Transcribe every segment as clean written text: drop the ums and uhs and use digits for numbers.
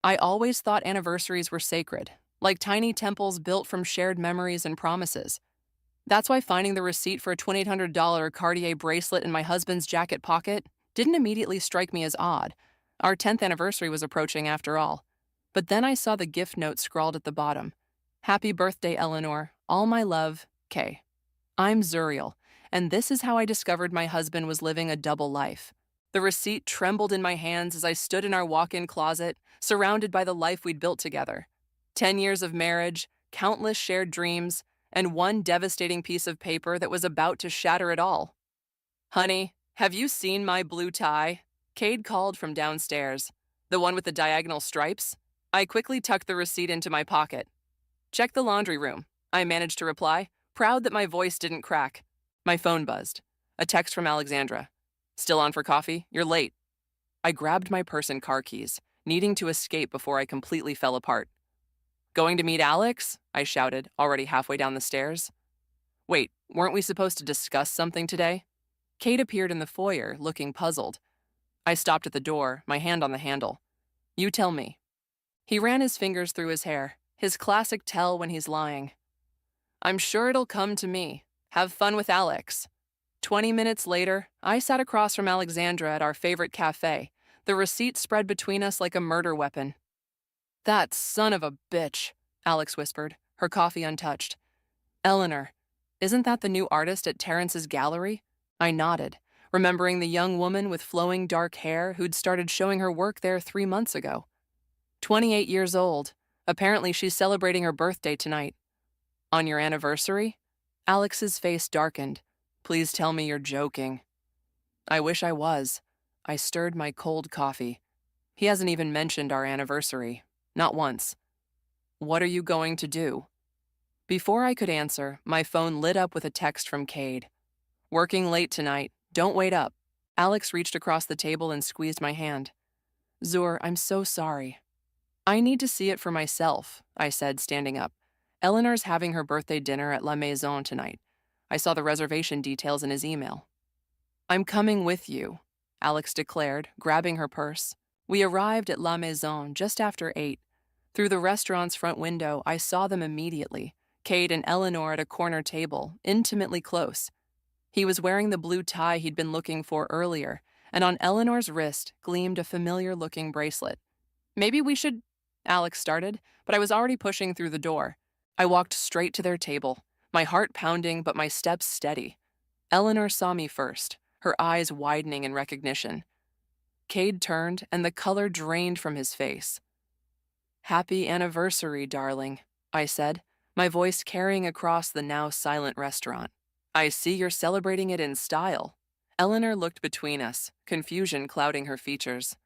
I always thought anniversaries were sacred, like tiny temples built from shared memories and promises. That's why finding the receipt for a $2,800 Cartier bracelet in my husband's jacket pocket didn't immediately strike me as odd. Our 10th anniversary was approaching after all. But then I saw the gift note scrawled at the bottom. Happy birthday, Eleanor. All my love, Kay. I'm Zuriel, and this is how I discovered my husband was living a double life. The receipt trembled in my hands as I stood in our walk-in closet, surrounded by the life we'd built together. 10 years of marriage, countless shared dreams, and one devastating piece of paper that was about to shatter it all. Honey, have you seen my blue tie? Cade called from downstairs. The one with the diagonal stripes? I quickly tucked the receipt into my pocket. Check the laundry room, I managed to reply, proud that my voice didn't crack. My phone buzzed. A text from Alexandra. Still on for coffee? You're late. I grabbed my purse and car keys, needing to escape before I completely fell apart. Going to meet Alex? I shouted, already halfway down the stairs. Wait, weren't we supposed to discuss something today? Kate appeared in the foyer, looking puzzled. I stopped at the door, my hand on the handle. You tell me. He ran his fingers through his hair, his classic tell when he's lying. I'm sure it'll come to me. Have fun with Alex. 20 minutes later, I sat across from Alexandra at our favorite cafe, the receipt spread between us like a murder weapon. That son of a bitch, Alex whispered, her coffee untouched. Eleanor, isn't that the new artist at Terrence's gallery? I nodded, remembering the young woman with flowing dark hair who'd started showing her work there 3 months ago. 28 years old. Apparently she's celebrating her birthday tonight. On your anniversary? Alex's face darkened. Please tell me you're joking. I wish I was. I stirred my cold coffee. He hasn't even mentioned our anniversary. Not once. What are you going to do? Before I could answer, my phone lit up with a text from Cade. Working late tonight. Don't wait up. Alex reached across the table and squeezed my hand. Zur, I'm so sorry. I need to see it for myself, I said, standing up. Eleanor's having her birthday dinner at La Maison tonight. I saw the reservation details in his email. I'm coming with you, Alex declared, grabbing her purse. We arrived at La Maison just after 8. Through the restaurant's front window, I saw them immediately, Cade and Eleanor at a corner table, intimately close. He was wearing the blue tie he'd been looking for earlier, and on Eleanor's wrist gleamed a familiar-looking bracelet. Maybe we should... Alex started, but I was already pushing through the door. I walked straight to their table, my heart pounding but my steps steady. Eleanor saw me first, her eyes widening in recognition. Cade turned, and the color drained from his face. Happy anniversary, darling, I said, my voice carrying across the now silent restaurant. I see you're celebrating it in style. Eleanor looked between us, confusion clouding her features.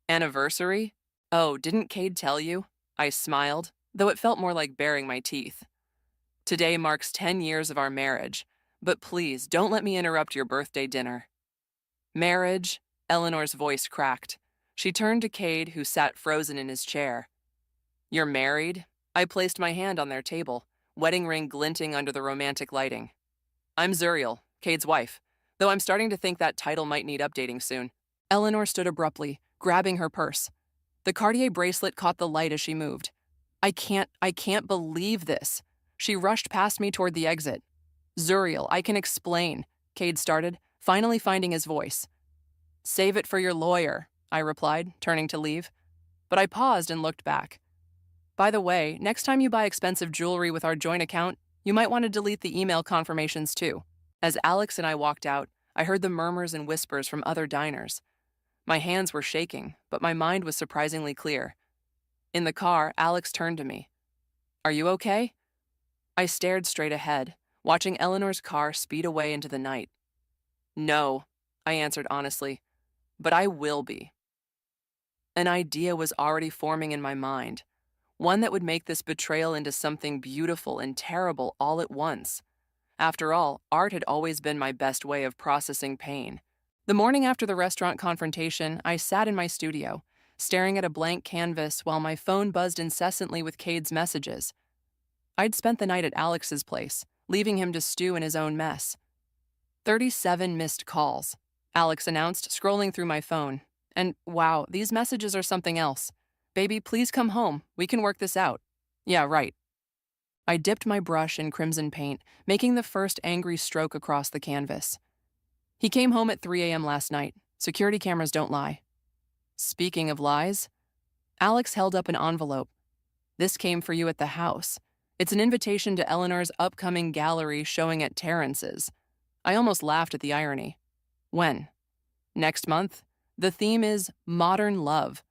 Anniversary? Oh, didn't Cade tell you? I smiled, though it felt more like baring my teeth. Today marks 10 years of our marriage, but please don't let me interrupt your birthday dinner. Marriage? Eleanor's voice cracked. She turned to Cade, who sat frozen in his chair. You're married? I placed my hand on their table, wedding ring glinting under the romantic lighting. I'm Zuriel, Cade's wife, though I'm starting to think that title might need updating soon. Eleanor stood abruptly, grabbing her purse. The Cartier bracelet caught the light as she moved. I can't believe this. She rushed past me toward the exit. Zuriel, I can explain, Cade started, finally finding his voice. Save it for your lawyer, I replied, turning to leave. But I paused and looked back. By the way, next time you buy expensive jewelry with our joint account, you might want to delete the email confirmations too. As Alex and I walked out, I heard the murmurs and whispers from other diners. My hands were shaking, but my mind was surprisingly clear. In the car, Alex turned to me. Are you okay? I stared straight ahead, watching Eleanor's car speed away into the night. No, I answered honestly, but I will be. An idea was already forming in my mind, one that would make this betrayal into something beautiful and terrible all at once. After all, art had always been my best way of processing pain. The morning after the restaurant confrontation, I sat in my studio, staring at a blank canvas while my phone buzzed incessantly with Cade's messages. I'd spent the night at Alex's place, leaving him to stew in his own mess. 37 missed calls, Alex announced, scrolling through my phone. And wow, these messages are something else. Baby, please come home. We can work this out. Yeah, right. I dipped my brush in crimson paint, making the first angry stroke across the canvas. He came home at 3 a.m. last night. Security cameras don't lie. Speaking of lies, Alex held up an envelope. This came for you at the house. It's an invitation to Eleanor's upcoming gallery showing at Terrence's. I almost laughed at the irony. When? Next month? The theme is modern love.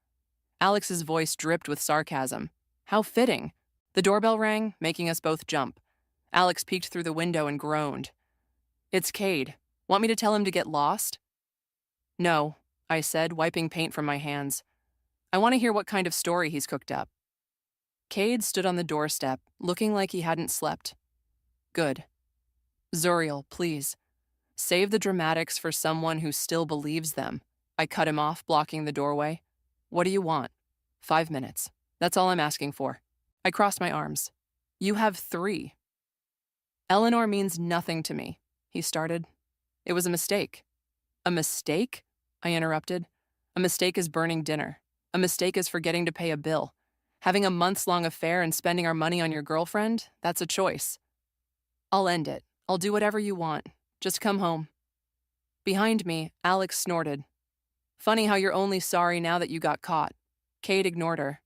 Alex's voice dripped with sarcasm. How fitting. The doorbell rang, making us both jump. Alex peeked through the window and groaned. It's Cade. Want me to tell him to get lost? No, I said, wiping paint from my hands. I want to hear what kind of story he's cooked up. Cade stood on the doorstep, looking like he hadn't slept. Good. Zuriel, please. Save the dramatics for someone who still believes them. I cut him off, blocking the doorway. What do you want? 5 minutes. That's all I'm asking for. I crossed my arms. You have 3. Eleanor means nothing to me, he started. It was a mistake. A mistake? I interrupted. A mistake is burning dinner. A mistake is forgetting to pay a bill. Having a months-long affair and spending our money on your girlfriend, that's a choice. I'll end it. I'll do whatever you want. Just come home. Behind me, Alex snorted. Funny how you're only sorry now that you got caught. Cade ignored her.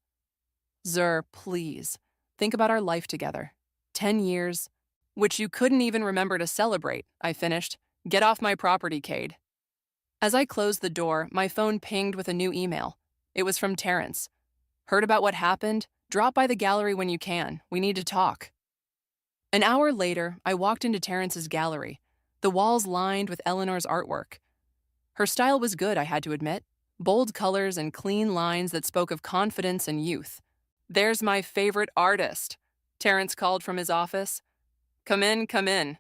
Zur, please. Think about our life together. 10 years, which you couldn't even remember to celebrate, I finished. Get off my property, Cade. As I closed the door, my phone pinged with a new email. It was from Terrence. Heard about what happened? Drop by the gallery when you can. We need to talk. An hour later, I walked into Terrence's gallery, the walls lined with Eleanor's artwork. Her style was good, I had to admit. Bold colors and clean lines that spoke of confidence and youth. There's my favorite artist, Terrence called from his office. Come in, come in.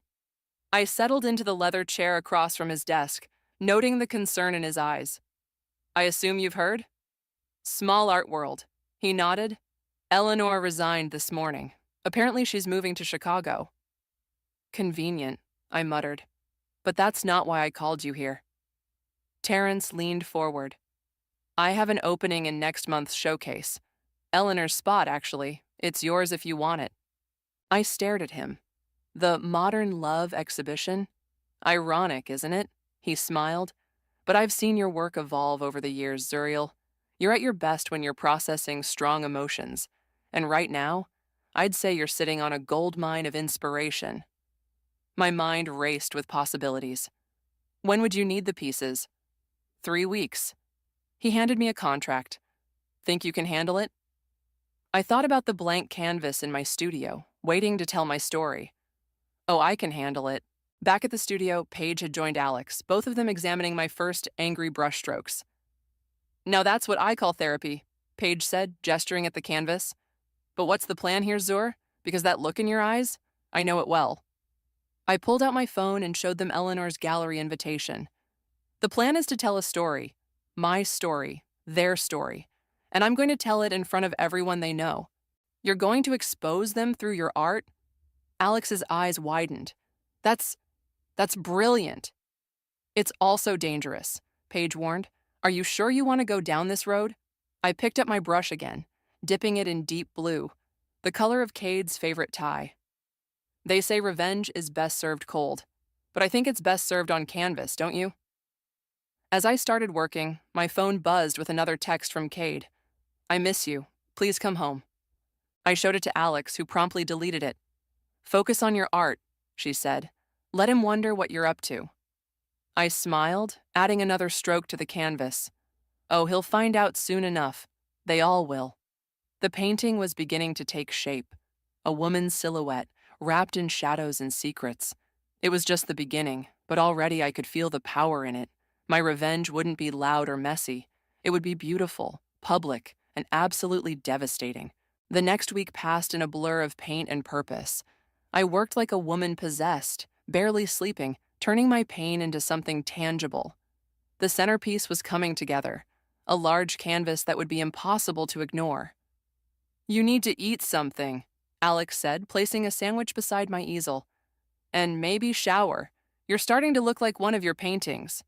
I settled into the leather chair across from his desk, noting the concern in his eyes. I assume you've heard? Small art world. He nodded. Eleanor resigned this morning. Apparently she's moving to Chicago. Convenient, I muttered. But that's not why I called you here. Terrence leaned forward. I have an opening in next month's showcase. Eleanor's spot, actually. It's yours if you want it. I stared at him. The Modern Love exhibition? Ironic, isn't it? He smiled. But I've seen your work evolve over the years, Zuriel. You're at your best when you're processing strong emotions. And right now, I'd say you're sitting on a gold mine of inspiration. My mind raced with possibilities. When would you need the pieces? 3 weeks. He handed me a contract. Think you can handle it? I thought about the blank canvas in my studio, waiting to tell my story. Oh, I can handle it. Back at the studio, Paige had joined Alex, both of them examining my first angry brushstrokes. Now that's what I call therapy, Paige said, gesturing at the canvas. But what's the plan here, Zur? Because that look in your eyes? I know it well. I pulled out my phone and showed them Eleanor's gallery invitation. The plan is to tell a story. My story. Their story. And I'm going to tell it in front of everyone they know. You're going to expose them through your art? Alex's eyes widened. That's brilliant. It's also dangerous, Paige warned. Are you sure you want to go down this road? I picked up my brush again, dipping it in deep blue, the color of Cade's favorite tie. They say revenge is best served cold, but I think it's best served on canvas, don't you? As I started working, my phone buzzed with another text from Cade. I miss you. Please come home. I showed it to Alex, who promptly deleted it. Focus on your art, she said. Let him wonder what you're up to. I smiled, adding another stroke to the canvas. Oh, he'll find out soon enough. They all will. The painting was beginning to take shape. A woman's silhouette, wrapped in shadows and secrets. It was just the beginning, but already I could feel the power in it. My revenge wouldn't be loud or messy. It would be beautiful, public, and absolutely devastating. The next week passed in a blur of paint and purpose. I worked like a woman possessed, barely sleeping, turning my pain into something tangible. The centerpiece was coming together, a large canvas that would be impossible to ignore. You need to eat something, Alex said, placing a sandwich beside my easel. And maybe shower. You're starting to look like one of your paintings.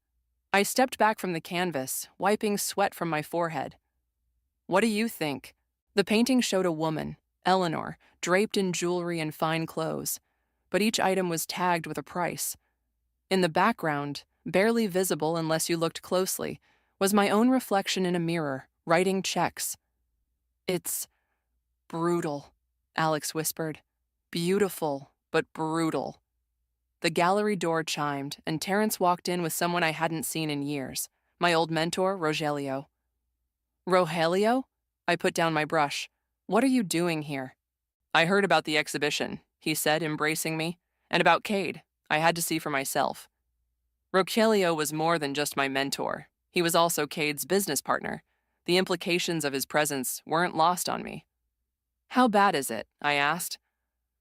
I stepped back from the canvas, wiping sweat from my forehead. What do you think? The painting showed a woman, Eleanor, draped in jewelry and fine clothes, but each item was tagged with a price. In the background, barely visible unless you looked closely, was my own reflection in a mirror, writing checks. It's brutal, Alex whispered. Beautiful, but brutal. The gallery door chimed, and Terrence walked in with someone I hadn't seen in years, my old mentor, Rogelio. Rogelio? I put down my brush. What are you doing here? I heard about the exhibition, he said, embracing me, and about Cade. I had to see for myself. Rogelio was more than just my mentor. He was also Cade's business partner. The implications of his presence weren't lost on me. How bad is it? I asked.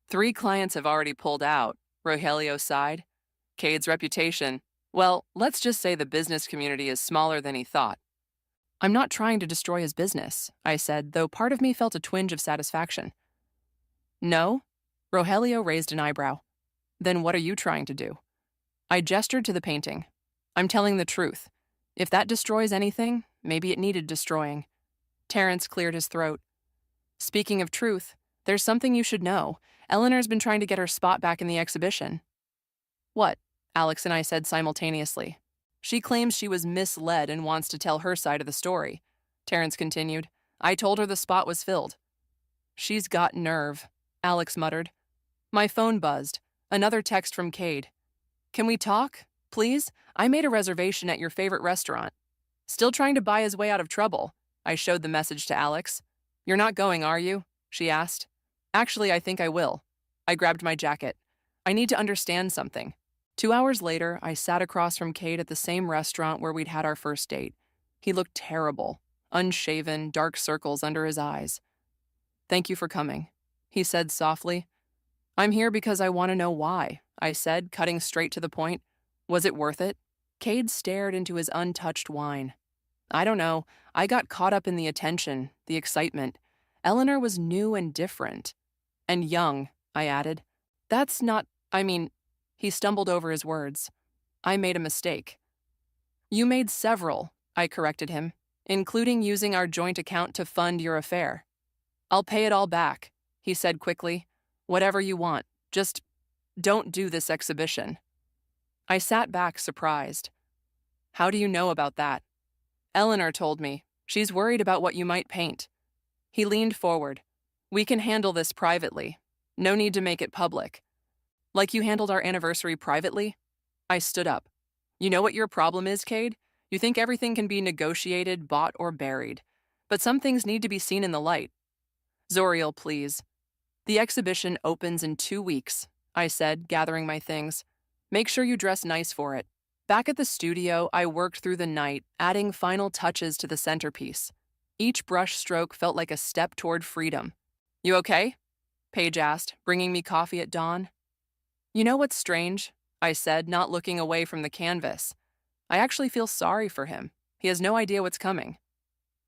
3 clients have already pulled out, Rogelio sighed. Cade's reputation, well, let's just say the business community is smaller than he thought. I'm not trying to destroy his business, I said, though part of me felt a twinge of satisfaction. No? Rogelio raised an eyebrow. Then what are you trying to do? I gestured to the painting. I'm telling the truth. If that destroys anything, maybe it needed destroying. Terrence cleared his throat. Speaking of truth, there's something you should know. Eleanor's been trying to get her spot back in the exhibition. What? Alex and I said simultaneously. She claims she was misled and wants to tell her side of the story. Terrence continued. I told her the spot was filled. She's got nerve, Alex muttered. My phone buzzed. Another text from Cade. Can we talk? Please? I made a reservation at your favorite restaurant. Still trying to buy his way out of trouble. I showed the message to Alex. You're not going, are you? She asked. Actually, I think I will. I grabbed my jacket. I need to understand something. 2 hours later, I sat across from Cade at the same restaurant where we'd had our first date. He looked terrible, unshaven, dark circles under his eyes. Thank you for coming, he said softly. I'm here because I want to know why, I said, cutting straight to the point. Was it worth it? Cade stared into his untouched wine. I don't know. I got caught up in the attention, the excitement. Eleanor was new and different. And young, I added. That's not, he stumbled over his words. I made a mistake. You made several, I corrected him, including using our joint account to fund your affair. I'll pay it all back, he said quickly. Whatever you want, just don't do this exhibition. I sat back surprised. How do you know about that? Eleanor told me. She's worried about what you might paint. He leaned forward. We can handle this privately. No need to make it public. Like you handled our anniversary privately? I stood up. You know what your problem is, Cade? You think everything can be negotiated, bought, or buried. But some things need to be seen in the light. Zoriel, please. The exhibition opens in 2 weeks, I said, gathering my things. Make sure you dress nice for it. Back at the studio, I worked through the night, adding final touches to the centerpiece. Each brush stroke felt like a step toward freedom. You okay? Paige asked, bringing me coffee at dawn. You know what's strange? I said, not looking away from the canvas. I actually feel sorry for him. He has no idea what's coming.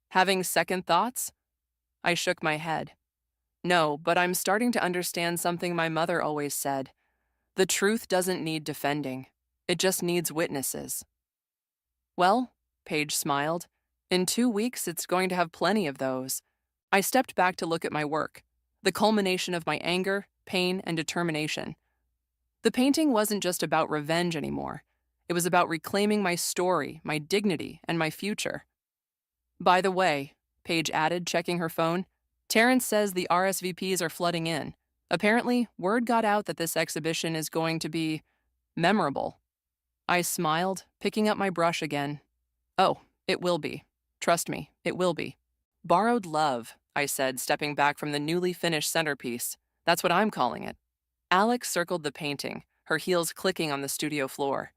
Having second thoughts? I shook my head. No, but I'm starting to understand something my mother always said. The truth doesn't need defending. It just needs witnesses. Well, Paige smiled. In 2 weeks, it's going to have plenty of those. I stepped back to look at my work, the culmination of my anger, pain, and determination. The painting wasn't just about revenge anymore. It was about reclaiming my story, my dignity, and my future. By the way, Paige added, checking her phone, Terrence says the RSVPs are flooding in. Apparently, word got out that this exhibition is going to be memorable. I smiled, picking up my brush again. Oh, it will be. Trust me, it will be. Borrowed love, I said, stepping back from the newly finished centerpiece. That's what I'm calling it. Alex circled the painting, her heels clicking on the studio floor.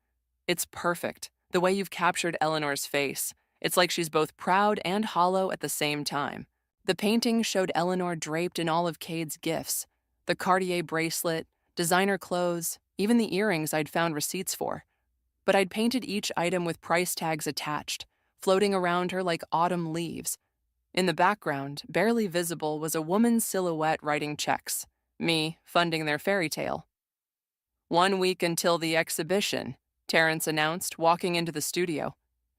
It's perfect, the way you've captured Eleanor's face. It's like she's both proud and hollow at the same time. The painting showed Eleanor draped in all of Cade's gifts. The Cartier bracelet, designer clothes, even the earrings I'd found receipts for. But I'd painted each item with price tags attached, floating around her like autumn leaves. In the background, barely visible, was a woman's silhouette writing checks, me funding their fairy tale. 1 week until the exhibition, Terrence announced, walking into the studio.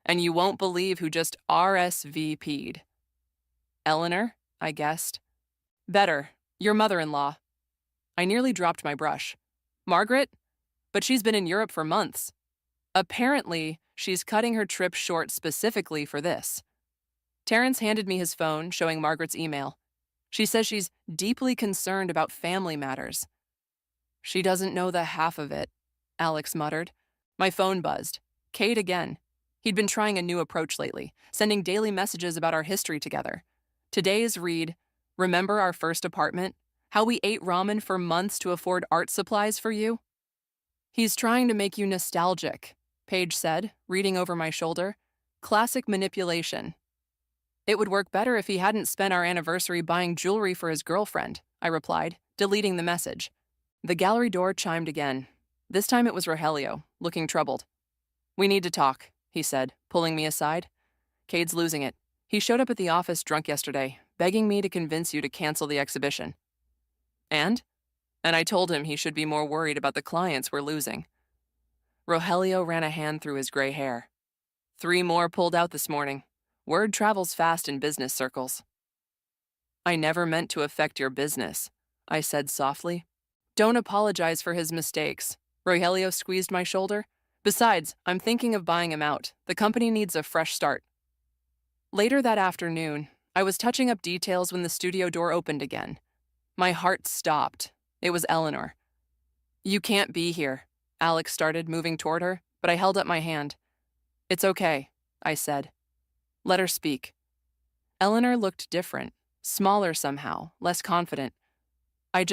And you won't believe who just RSVP'd. Eleanor, I guessed. Better. Your mother-in-law. I nearly dropped my brush. Margaret? But she's been in Europe for months. Apparently, she's cutting her trip short specifically for this. Terrence handed me his phone, showing Margaret's email. She says she's deeply concerned about family matters. She doesn't know the half of it, Alex muttered. My phone buzzed. Cade again. He'd been trying a new approach lately, sending daily messages about our history together. Today's read, remember our first apartment? How we ate ramen for months to afford art supplies for you? He's trying to make you nostalgic, Paige said, reading over my shoulder. Classic manipulation. It would work better if he hadn't spent our anniversary buying jewelry for his girlfriend, I replied, deleting the message. The gallery door chimed again. This time it was Rogelio, looking troubled. We need to talk, he said, pulling me aside. Cade's losing it. He showed up at the office drunk yesterday, begging me to convince you to cancel the exhibition. And I told him he should be more worried about the clients we're losing. Rogelio ran a hand through his gray hair. 3 more pulled out this morning. Word travels fast in business circles. I never meant to affect your business, I said softly. Don't apologize for his mistakes. Rogelio squeezed my shoulder. Besides, I'm thinking of buying him out. The company needs a fresh start. Later that afternoon, I was touching up details when the studio door opened again. My heart stopped. It was Eleanor. You can't be here, Alex started, moving toward her, but I held up my hand. It's okay, I said. Let her speak. Eleanor looked different, smaller somehow, less confident. I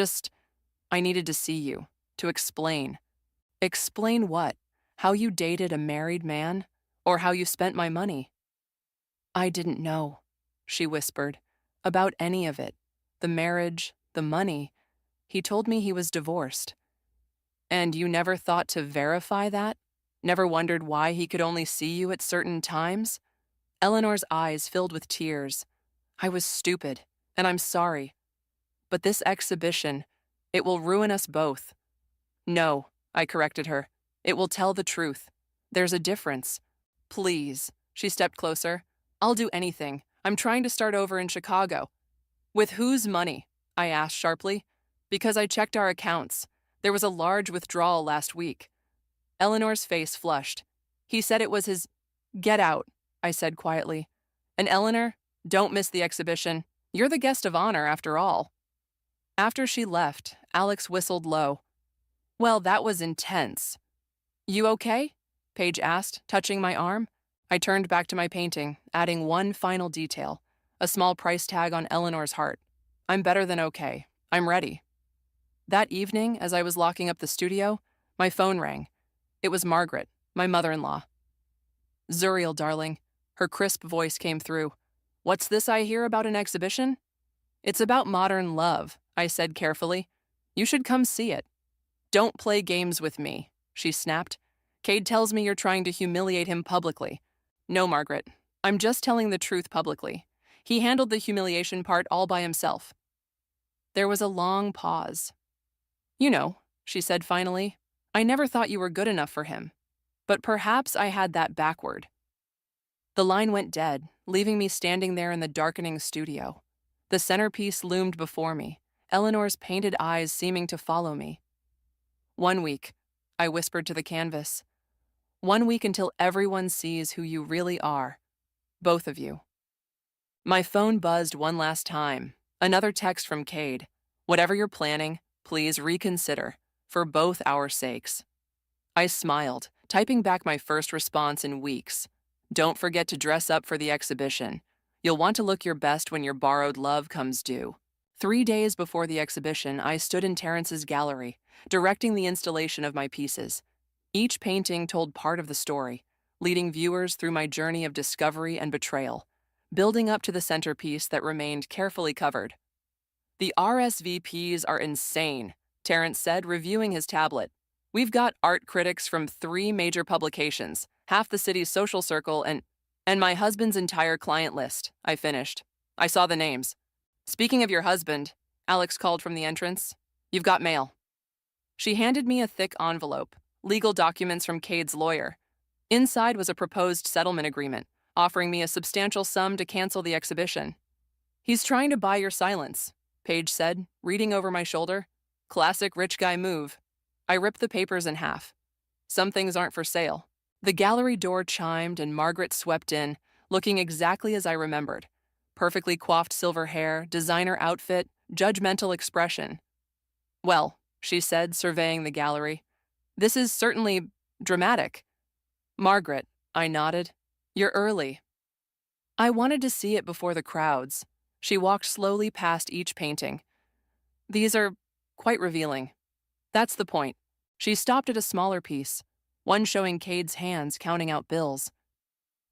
needed to see you, to explain. Explain what? How you dated a married man? Or how you spent my money? I didn't know, she whispered, about any of it. The marriage, the money. He told me he was divorced. And you never thought to verify that? Never wondered why he could only see you at certain times? Eleanor's eyes filled with tears. I was stupid, and I'm sorry. But this exhibition, it will ruin us both. No, I corrected her. It will tell the truth. There's a difference. Please, she stepped closer. I'll do anything. I'm trying to start over in Chicago. With whose money? I asked sharply. Because I checked our accounts. There was a large withdrawal last week. Eleanor's face flushed. He said it was his... Get out, I said quietly. And Eleanor, don't miss the exhibition. You're the guest of honor, after all. After she left, Alex whistled low. Well, that was intense. You okay? Paige asked, touching my arm. I turned back to my painting, adding one final detail, a small price tag on Eleanor's heart. I'm better than okay. I'm ready. That evening, as I was locking up the studio, my phone rang. It was Margaret, my mother-in-law. Zuriel, darling. Her crisp voice came through. What's this I hear about an exhibition? It's about modern love, I said carefully. You should come see it. Don't play games with me, she snapped. Cade tells me you're trying to humiliate him publicly. No, Margaret. I'm just telling the truth publicly. He handled the humiliation part all by himself. There was a long pause. You know, she said finally, I never thought you were good enough for him. But perhaps I had that backward. The line went dead, leaving me standing there in the darkening studio. The centerpiece loomed before me, Eleanor's painted eyes seeming to follow me. 1 week, I whispered to the canvas. 1 week until everyone sees who you really are. Both of you. My phone buzzed one last time. Another text from Cade. Whatever you're planning, please reconsider, for both our sakes. I smiled, typing back my first response in weeks. Don't forget to dress up for the exhibition. You'll want to look your best when your borrowed love comes due. 3 days before the exhibition, I stood in Terrence's gallery, directing the installation of my pieces. Each painting told part of the story, leading viewers through my journey of discovery and betrayal, building up to the centerpiece that remained carefully covered. The RSVPs are insane, Terrence said, reviewing his tablet. We've got art critics from 3 major publications, half the city's social circle, and my husband's entire client list, I finished. I saw the names. Speaking of your husband, Alex called from the entrance, you've got mail. She handed me a thick envelope, legal documents from Cade's lawyer. Inside was a proposed settlement agreement, offering me a substantial sum to cancel the exhibition. He's trying to buy your silence, Paige said, reading over my shoulder. Classic rich guy move. I ripped the papers in half. Some things aren't for sale. The gallery door chimed and Margaret swept in, looking exactly as I remembered. Perfectly coiffed silver hair, designer outfit, judgmental expression. Well, she said, surveying the gallery, this is certainly dramatic. Margaret, I nodded. You're early. I wanted to see it before the crowds. She walked slowly past each painting. These are quite revealing. That's the point. She stopped at a smaller piece, one showing Cade's hands counting out bills.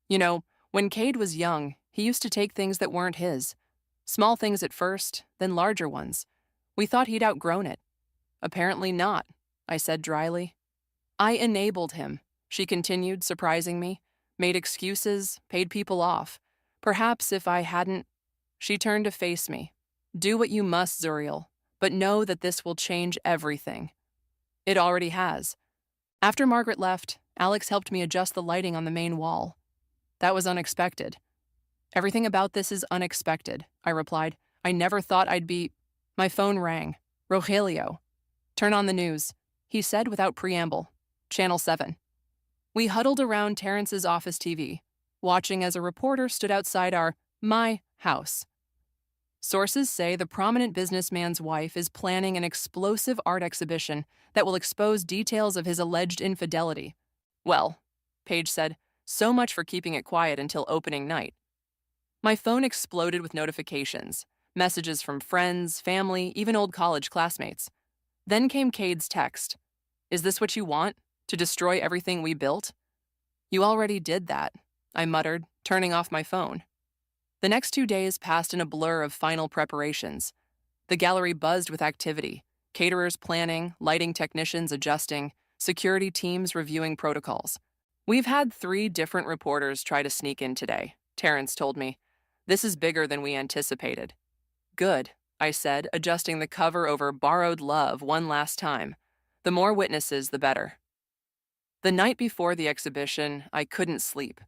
You know, when Cade was young, he used to take things that weren't his. Small things at first, then larger ones. We thought he'd outgrown it. Apparently not, I said dryly. I enabled him, she continued, surprising me. Made excuses, paid people off. Perhaps if I hadn't... She turned to face me. Do what you must, Zuriel, but know that this will change everything. It already has. After Margaret left, Alex helped me adjust the lighting on the main wall. That was unexpected. Everything about this is unexpected, I replied. I never thought I'd be... My phone rang. Rogelio. Turn on the news, he said without preamble. Channel 7. We huddled around Terrence's office TV, watching as a reporter stood outside my house. Sources say the prominent businessman's wife is planning an explosive art exhibition that will expose details of his alleged infidelity. Well, Paige said, so much for keeping it quiet until opening night. My phone exploded with notifications, messages from friends, family, even old college classmates. Then came Cade's text. Is this what you want? To destroy everything we built? You already did that, I muttered, turning off my phone. The next 2 days passed in a blur of final preparations. The gallery buzzed with activity, caterers planning, lighting technicians adjusting, security teams reviewing protocols. We've had 3 different reporters try to sneak in today, Terrence told me. This is bigger than we anticipated. Good, I said, adjusting the cover over Borrowed Love one last time. The more witnesses, the better. The night before the exhibition, I couldn't sleep.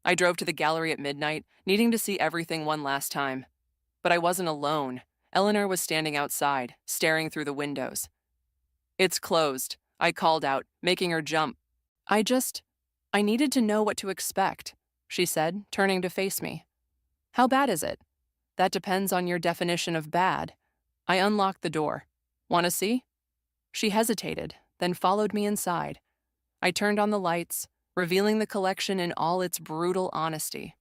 I drove to the gallery at midnight, needing to see everything one last time. But I wasn't alone. Eleanor was standing outside, staring through the windows. It's closed, I called out, making her jump. I needed to know what to expect, she said, turning to face me. How bad is it? That depends on your definition of bad. I unlocked the door. Want to see? She hesitated, then followed me inside. I turned on the lights, revealing the collection in all its brutal honesty.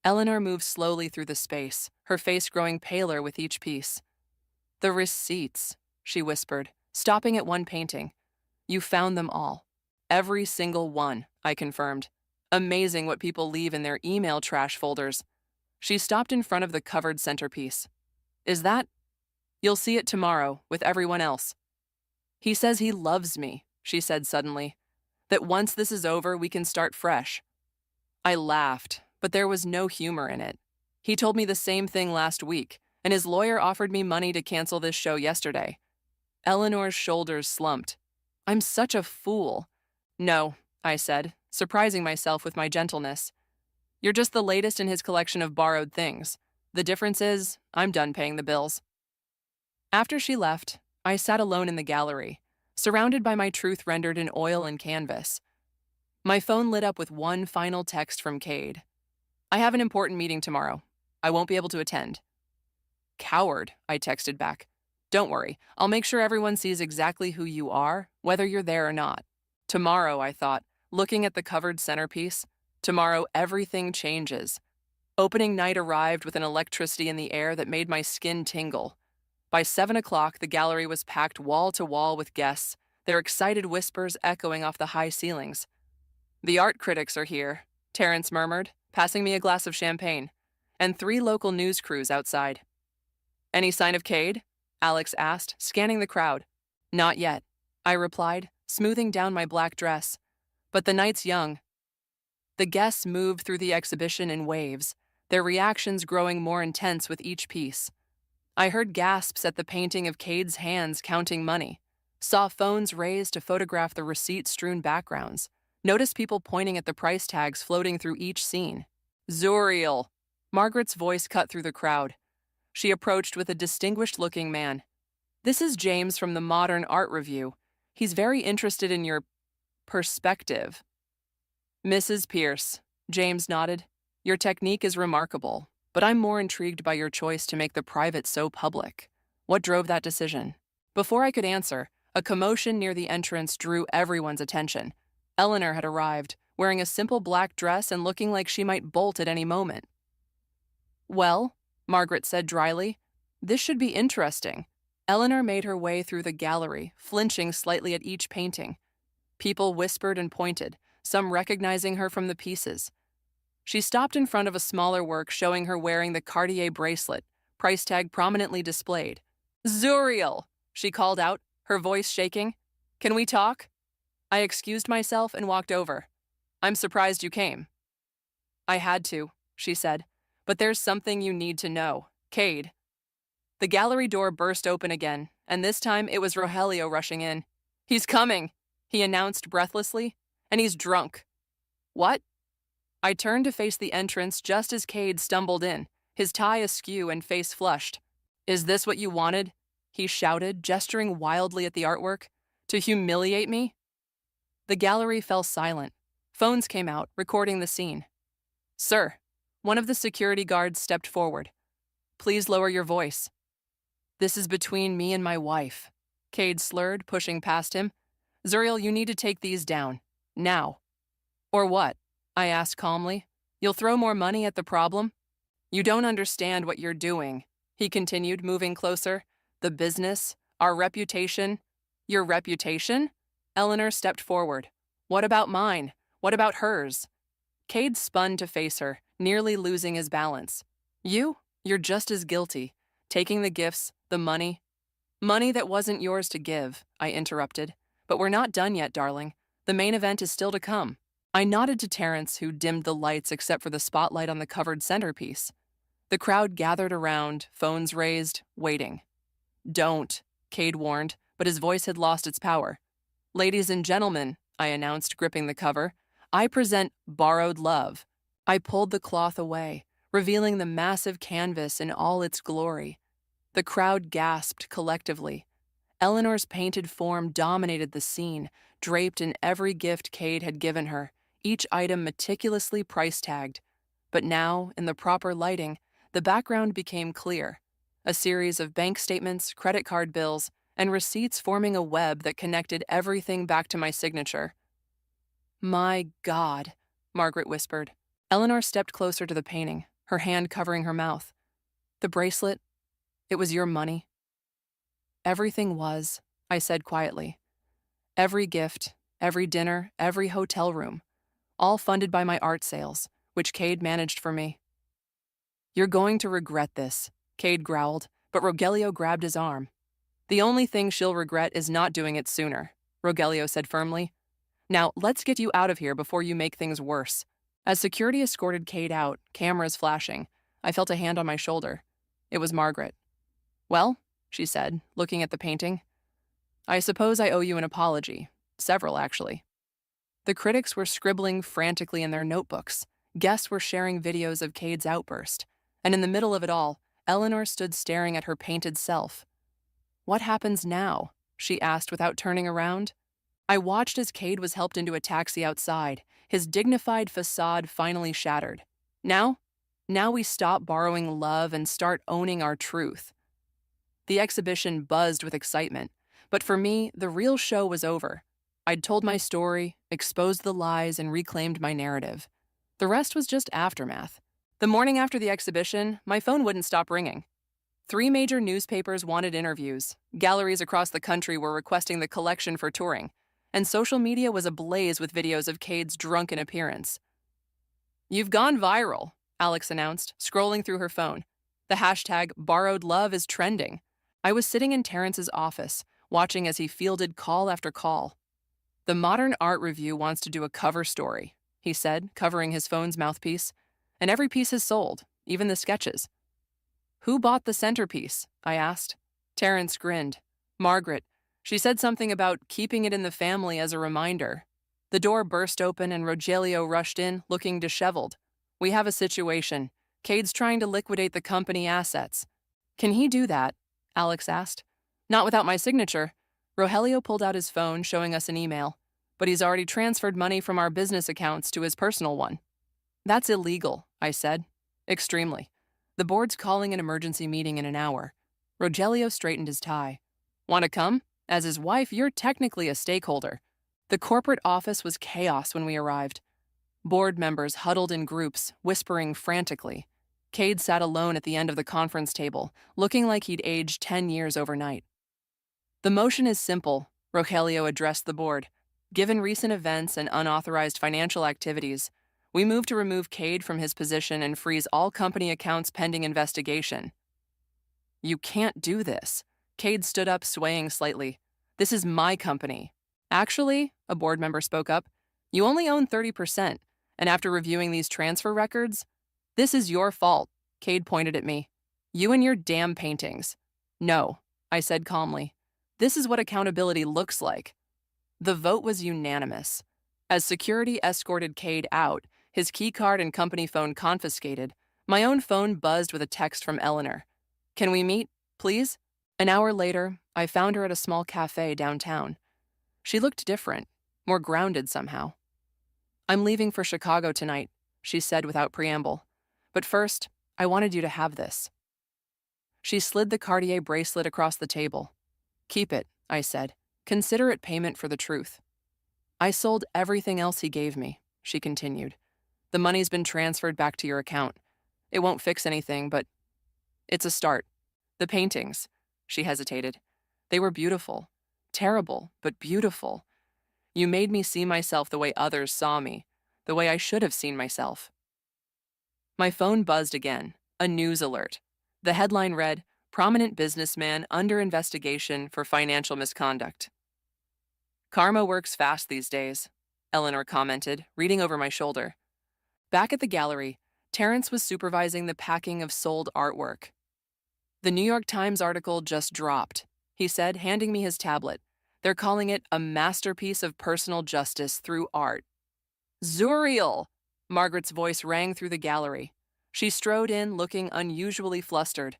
Eleanor moved slowly through the space, her face growing paler with each piece. The receipts, she whispered, stopping at one painting. You found them all. Every single one, I confirmed. Amazing what people leave in their email trash folders. She stopped in front of the covered centerpiece. Is that? You'll see it tomorrow, with everyone else. He says he loves me, she said suddenly. That once this is over, we can start fresh. I laughed, but there was no humor in it. He told me the same thing last week, and his lawyer offered me money to cancel this show yesterday. Eleanor's shoulders slumped. I'm such a fool. No, I said, surprising myself with my gentleness. You're just the latest in his collection of borrowed things. The difference is, I'm done paying the bills. After she left, I sat alone in the gallery, surrounded by my truth rendered in oil and canvas. My phone lit up with one final text from Cade. I have an important meeting tomorrow. I won't be able to attend. Coward, I texted back. Don't worry, I'll make sure everyone sees exactly who you are, whether you're there or not. Tomorrow, I thought, looking at the covered centerpiece, tomorrow everything changes. Opening night arrived with an electricity in the air that made my skin tingle. By 7 o'clock, the gallery was packed wall to wall with guests, their excited whispers echoing off the high ceilings. The art critics are here, Terrence murmured, passing me a glass of champagne, and 3 local news crews outside. Any sign of Cade? Alex asked, scanning the crowd. Not yet, I replied, smoothing down my black dress. But the night's young. The guests moved through the exhibition in waves, their reactions growing more intense with each piece. I heard gasps at the painting of Cade's hands counting money, saw phones raised to photograph the receipt-strewn backgrounds, noticed people pointing at the price tags floating through each scene. Zuriel! Margaret's voice cut through the crowd. She approached with a distinguished-looking man. "This is James from the Modern Art Review. He's very interested in your perspective." "Mrs. Pierce," James nodded, "your technique is remarkable, but I'm more intrigued by your choice to make the private so public. What drove that decision?" Before I could answer, a commotion near the entrance drew everyone's attention. Eleanor had arrived, wearing a simple black dress and looking like she might bolt at any moment. "Well," Margaret said dryly, "this should be interesting." Eleanor made her way through the gallery, flinching slightly at each painting. People whispered and pointed, some recognizing her from the pieces. She stopped in front of a smaller work showing her wearing the Cartier bracelet, price tag prominently displayed. "Zuriel!" she called out, her voice shaking. "Can we talk?" I excused myself and walked over. "I'm surprised you came." "I had to," she said, "but there's something you need to know. Cade." The gallery door burst open again, and this time it was Rogelio rushing in. "He's coming," he announced breathlessly, "and he's drunk." "What?" I turned to face the entrance just as Cade stumbled in, his tie askew and face flushed. "Is this what you wanted?" he shouted, gesturing wildly at the artwork. "To humiliate me?" The gallery fell silent. Phones came out, recording the scene. "Sir," one of the security guards stepped forward. "Please lower your voice." "This is between me and my wife," Cade slurred, pushing past him. "Zuriel, you need to take these down. Now." "Or what?" I asked calmly. "You'll throw more money at the problem?" "You don't understand what you're doing," he continued, moving closer. "The business, our reputation." "Your reputation?" Eleanor stepped forward. "What about mine? What about hers?" Cade spun to face her, nearly losing his balance. You're just as guilty. Taking the gifts, the money. "Money that wasn't yours to give," I interrupted. "But we're not done yet, darling. The main event is still to come." I nodded to Terrence, who dimmed the lights except for the spotlight on the covered centerpiece. The crowd gathered around, phones raised, waiting. "Don't," Cade warned, but his voice had lost its power. "Ladies and gentlemen," I announced, gripping the cover, "I present Borrowed Love." I pulled the cloth away, revealing the massive canvas in all its glory. The crowd gasped collectively. Eleanor's painted form dominated the scene, draped in every gift Cade had given her, each item meticulously price-tagged. But now, in the proper lighting, the background became clear. A series of bank statements, credit card bills, and receipts forming a web that connected everything back to my signature. "My God," Margaret whispered. Eleanor stepped closer to the painting, her hand covering her mouth. "The bracelet, it was your money." "Everything was," I said quietly. "Every gift, every dinner, every hotel room, all funded by my art sales, which Cade managed for me." "You're going to regret this," Cade growled, but Rogelio grabbed his arm. "The only thing she'll regret is not doing it sooner," Rogelio said firmly. "Now, let's get you out of here before you make things worse." As security escorted Cade out, cameras flashing, I felt a hand on my shoulder. It was Margaret. "Well," she said, looking at the painting, "I suppose I owe you an apology. Several, actually." The critics were scribbling frantically in their notebooks. Guests were sharing videos of Cade's outburst. And in the middle of it all, Eleanor stood staring at her painted self. "What happens now?" she asked without turning around. I watched as Cade was helped into a taxi outside, his dignified facade finally shattered. Now we stop borrowing love and start owning our truth. The exhibition buzzed with excitement, but for me, the real show was over. I'd told my story, exposed the lies, and reclaimed my narrative. The rest was just aftermath. The morning after the exhibition, my phone wouldn't stop ringing. 3 major newspapers wanted interviews, galleries across the country were requesting the collection for touring, and social media was ablaze with videos of Cade's drunken appearance. "You've gone viral," Alex announced, scrolling through her phone. The hashtag borrowed love is trending. I was sitting in Terrence's office, watching as he fielded call after call. "The Modern Art Review wants to do a cover story," he said, covering his phone's mouthpiece. "And every piece is sold, even the sketches." "Who bought the centerpiece?" I asked. Terrence grinned. "Margaret. She said something about keeping it in the family as a reminder." The door burst open and Rogelio rushed in, looking disheveled. "We have a situation. Cade's trying to liquidate the company assets." Can he do that? Alex asked. Not without my signature. Rogelio pulled out his phone, showing us an email. But he's already transferred money from our business accounts to his personal one. That's illegal, I said. Extremely. The board's calling an emergency meeting in an hour. Rogelio straightened his tie. Want to come? As his wife, you're technically a stakeholder. The corporate office was chaos when we arrived. Board members huddled in groups, whispering frantically. Cade sat alone at the end of the conference table, looking like he'd aged 10 years overnight. The motion is simple, Rogelio addressed the board. Given recent events and unauthorized financial activities, we move to remove Cade from his position and freeze all company accounts pending investigation. You can't do this. Cade stood up, swaying slightly. This is my company. Actually, a board member spoke up, you only own 30%, and after reviewing these transfer records, this is your fault, Cade pointed at me. You and your damn paintings. No, I said calmly. This is what accountability looks like. The vote was unanimous. As security escorted Cade out, his keycard and company phone confiscated, my own phone buzzed with a text from Eleanor. Can we meet, please? An hour later, I found her at a small cafe downtown. She looked different, more grounded somehow. I'm leaving for Chicago tonight, she said without preamble. But first, I wanted you to have this. She slid the Cartier bracelet across the table. Keep it, I said. Consider it payment for the truth. I sold everything else he gave me, she continued. The money's been transferred back to your account. It won't fix anything, but it's a start. The paintings, she hesitated. They were beautiful. Terrible, but beautiful. You made me see myself the way others saw me, the way I should have seen myself. My phone buzzed again, a news alert. The headline read, Prominent businessman under investigation for financial misconduct. Karma works fast these days, Eleanor commented, reading over my shoulder. Back at the gallery, Terrence was supervising the packing of sold artwork. The New York Times article just dropped, he said, handing me his tablet. They're calling it a masterpiece of personal justice through art. Zuriel! Margaret's voice rang through the gallery. She strode in, looking unusually flustered.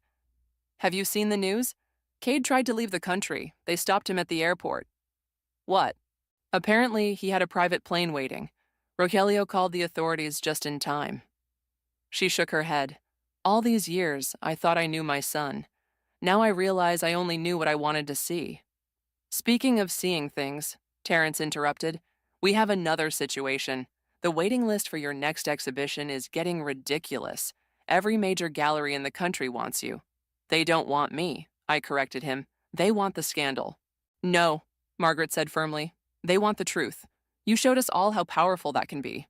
Have you seen the news? Cade tried to leave the country. They stopped him at the airport. What? Apparently, he had a private plane waiting. Rogelio called the authorities just in time. She shook her head. All these years, I thought I knew my son. Now I realize I only knew what I wanted to see. Speaking of seeing things, Terrence interrupted, we have another situation. The waiting list for your next exhibition is getting ridiculous. Every major gallery in the country wants you. They don't want me, I corrected him. They want the scandal. No, Margaret said firmly. They want the truth. You showed us all how powerful that can be.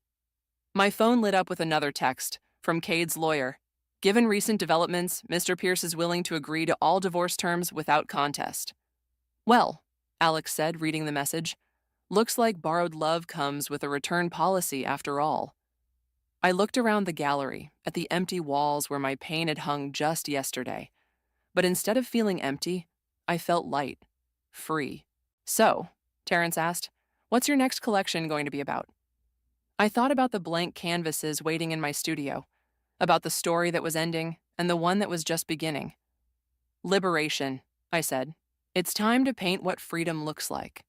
My phone lit up with another text from Cade's lawyer. Given recent developments, Mr. Pierce is willing to agree to all divorce terms without contest. Well, Alex said, reading the message, looks like borrowed love comes with a return policy after all. I looked around the gallery at the empty walls where my pain had hung just yesterday. But instead of feeling empty, I felt light, free. So, Terrence asked, what's your next collection going to be about? I thought about the blank canvases waiting in my studio, about the story that was ending and the one that was just beginning. Liberation, I said. It's time to paint what freedom looks like.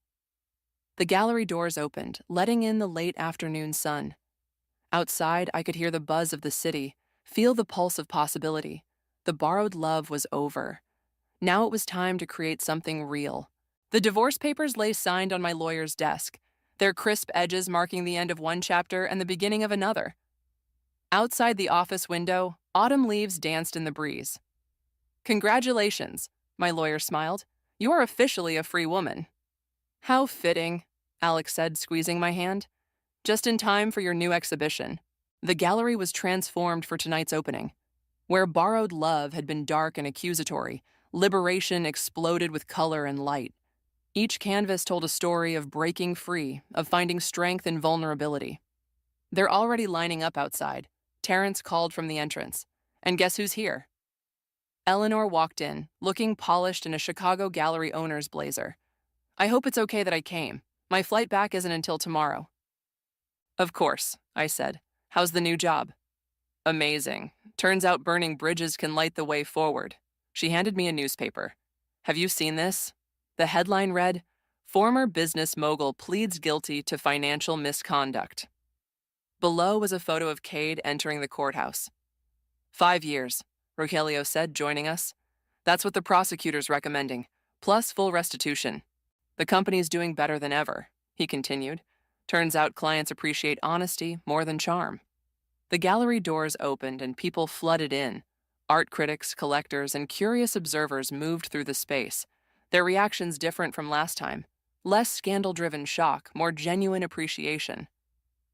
The gallery doors opened, letting in the late afternoon sun. Outside, I could hear the buzz of the city, feel the pulse of possibility. The borrowed love was over. Now it was time to create something real. The divorce papers lay signed on my lawyer's desk, their crisp edges marking the end of one chapter and the beginning of another. Outside the office window, autumn leaves danced in the breeze. Congratulations, my lawyer smiled. You are officially a free woman. How fitting, Alex said, squeezing my hand. Just in time for your new exhibition. The gallery was transformed for tonight's opening. Where borrowed love had been dark and accusatory, liberation exploded with color and light. Each canvas told a story of breaking free, of finding strength in vulnerability. They're already lining up outside. Terrence called from the entrance. And guess who's here? Eleanor walked in, looking polished in a Chicago gallery owner's blazer. I hope it's okay that I came. My flight back isn't until tomorrow. Of course, I said. How's the new job? Amazing. Turns out burning bridges can light the way forward. She handed me a newspaper. Have you seen this? The headline read, Former business mogul pleads guilty to financial misconduct. Below was a photo of Cade entering the courthouse. 5 years, Rogelio said, joining us. That's what the prosecutor's recommending, plus full restitution. The company's doing better than ever, he continued. Turns out clients appreciate honesty more than charm. The gallery doors opened and people flooded in. Art critics, collectors, and curious observers moved through the space, their reactions different from last time. Less scandal-driven shock, more genuine appreciation.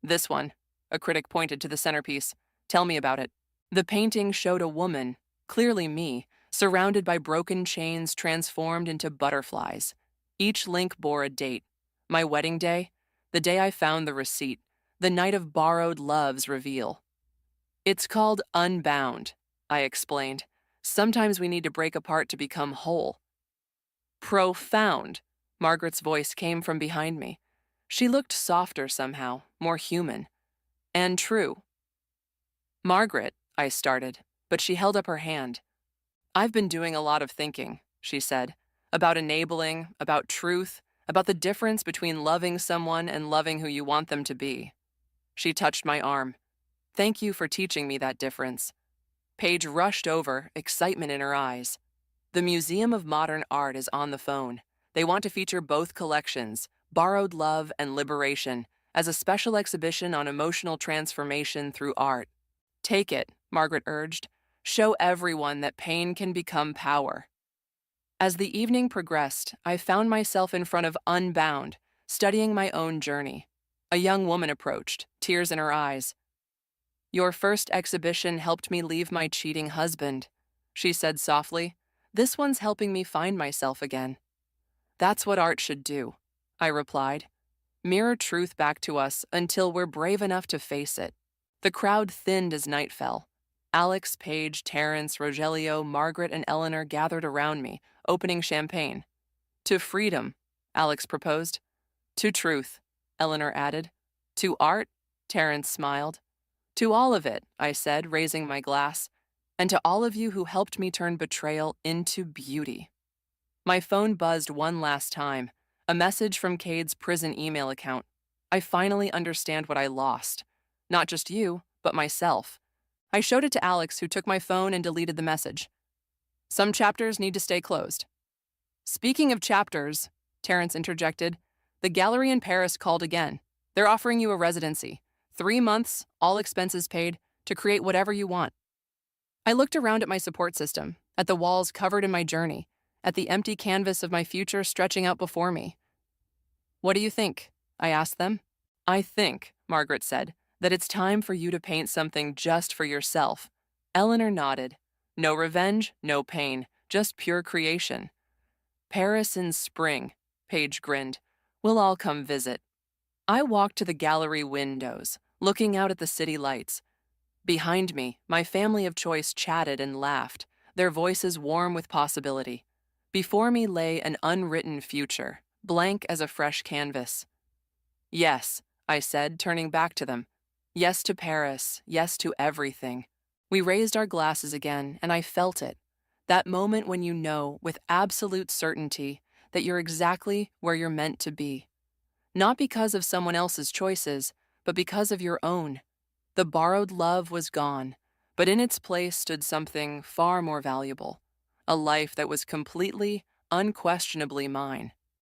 This one, a critic pointed to the centerpiece. Tell me about it. The painting showed a woman, clearly me, surrounded by broken chains transformed into butterflies. Each link bore a date. My wedding day, the day I found the receipt, the night of borrowed love's reveal. It's called Unbound, I explained. Sometimes we need to break apart to become whole. Profound, Margaret's voice came from behind me. She looked softer somehow, more human. And true. Margaret, I started, but she held up her hand. I've been doing a lot of thinking, she said, about enabling, about truth, about the difference between loving someone and loving who you want them to be. She touched my arm. Thank you for teaching me that difference. Paige rushed over, excitement in her eyes. The Museum of Modern Art is on the phone. They want to feature both collections, Borrowed Love and Liberation, as a special exhibition on emotional transformation through art. Take it, Margaret urged. Show everyone that pain can become power. As the evening progressed, I found myself in front of Unbound, studying my own journey. A young woman approached, tears in her eyes. Your first exhibition helped me leave my cheating husband, she said softly. This one's helping me find myself again. That's what art should do, I replied. Mirror truth back to us until we're brave enough to face it. The crowd thinned as night fell. Alex, Paige, Terrence, Rogelio, Margaret, and Eleanor gathered around me, opening champagne. To freedom, Alex proposed. To truth, Eleanor added. To art, Terrence smiled. To all of it, I said, raising my glass. And to all of you who helped me turn betrayal into beauty. My phone buzzed one last time, a message from Cade's prison email account. I finally understand what I lost. Not just you, but myself. I showed it to Alex, who took my phone and deleted the message. Some chapters need to stay closed. Speaking of chapters, Terrence interjected, the gallery in Paris called again. They're offering you a residency. 3 months, all expenses paid, to create whatever you want. I looked around at my support system, at the walls covered in my journey, at the empty canvas of my future stretching out before me. What do you think? I asked them. I think, Margaret said, that it's time for you to paint something just for yourself. Eleanor nodded. No revenge, no pain, just pure creation. Paris in spring, Paige grinned. We'll all come visit. I walked to the gallery windows, looking out at the city lights. Behind me, my family of choice chatted and laughed, their voices warm with possibility. Before me lay an unwritten future, blank as a fresh canvas. Yes, I said, turning back to them. Yes to Paris, yes to everything. We raised our glasses again, and I felt it. That moment when you know, with absolute certainty, that you're exactly where you're meant to be. Not because of someone else's choices, but because of your own. The borrowed love was gone, but in its place stood something far more valuable. A life that was completely, unquestionably mine.